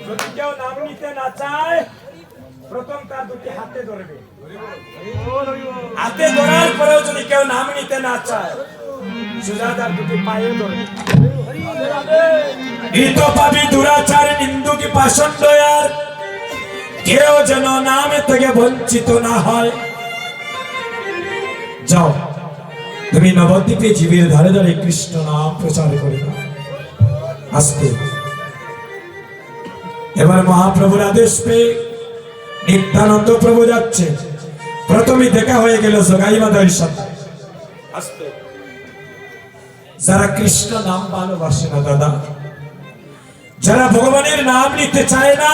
যদি কেউ নাম নিতে না চায় প্রথম তার দুটি হাতে ধরবে, হাতে ধরার পরেও যদি কেউ নাম নিতে না চায় সোজা তার দুটি পায়ে ধরবে। হিত পাবি দুরাচার নিন্দুকি পাষণ্ড আর কেউ যেন নামে থেকে বঞ্চিত না হয়। যাও তুমি নবদ্বীপে জীবের ধারে ধারে কৃষ্ণ নাম প্রচার করে দাও। আস্তে এবার মহাপ্রভুর আদেশ পেয়ে নিত্যানন্দ প্রভু যাচ্ছে। প্রথমে দেখা হয়ে গেল জগাই মাদার সাথে। আস্তে যারা কৃষ্ণ নাম ভালোবাসে না দাদা, যারা ভগবানের নাম নিতে চায় না,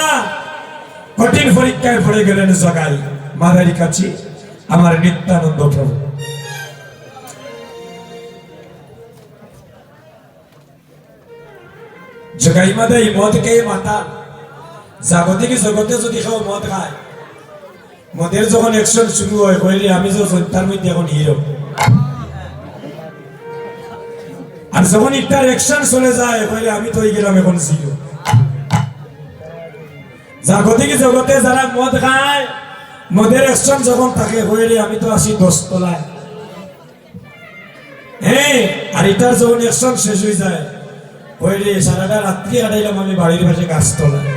কঠিন পরীক্ষায় পড়ে গেলেন জগাই মাদারি কাছে আমার নিত্যানন্দ প্রভু। জগাই মাদাই মদ খেয়ে মাতা, জাগতিক জগতে যদি কেউ মদ খায়, মদের যখন অ্যাকশন শুরু হয় কইলে আমি যখন তার মধ্যে এখন হিরো, আর যখন ইটার অ্যাকশন চলে যায় কইলে আমি তো হয়ে গেলাম এখন জিরো। জাগতিক জগতে যারা মদ খায়, মদের অ্যাকশন যখন থাকে কইলে আমি তো আসি 10 তলায়। হ্যাঁ, আর ইটার যখন অ্যাকশন শেষ হয়ে যায় কইলে সারাটা রাত্রি হাঁটাইলাম আমি বাড়ির পাশে গাছ তলায়।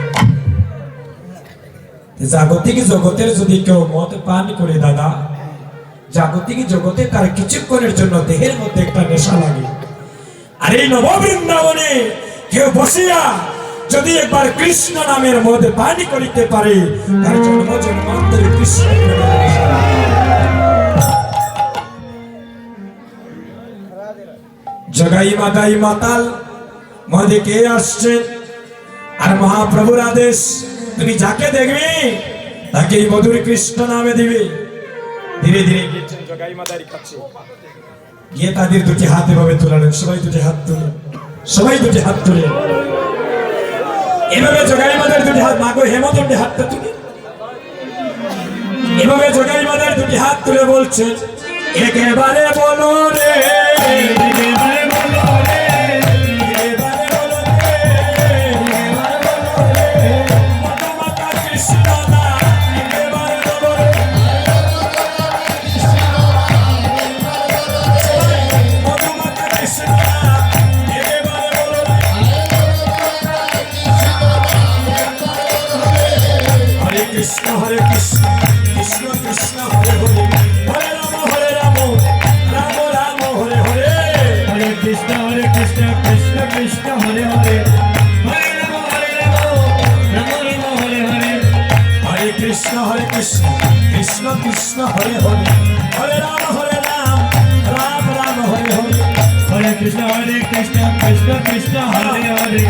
জাগতিক জগতের যদি কেউ মদ পান করে দাদা, জাগতিক জগতে তার কিছুক্ষণের জন্য দেহের মধ্যে একটা নেশা লাগে। আর এই নববৃন্দাবনে কেউ বসিয়া যদি একবার কৃষ্ণ নামের মদ পান করিতে পারে, তার জন্ম জন্মান্তরে কৃষ্ণ। জগাই মাদাই মাতাল মদে কে আসছে, আর মহাপ্রভুর আদেশ তুমি যাকে দেখবে তাকে এই মধুর কৃষ্ণ নামে দিবে। ধীরে ধীরে গিয়েছেন জগাই মাদারি কাছে, গিয়ে তাদের দুটি হাত এভাবে তোলালেন। সবাই দুটি হাত তুলে, সবাই দুটি হাত তুলে এভাবে জগাই মাদার দুটি হাত, মাগো হেমদণ্ডে হাতটা তুলে এভাবে জগাই মাদার দুটি হাত তুলে বলছে, একেবারে বলো রে, একেবারে বলো রে, কৃষ্ণ হরে কৃষ্ণ কৃষ্ণ কৃষ্ণ হরে হরে, হরে রাম রাম রাম হরে হরে, হরে কৃষ্ণ কৃষ্ণ কৃষ্ণ হরে হরে, হরে রাম রাম রাম হরে হরে, হরে কৃষ্ণ কৃষ্ণ কৃষ্ণ হরে হরে, হরে রাম রাম রাম হরে হরে, হরে কৃষ্ণ কৃষ্ণ কৃষ্ণ হরে হরে।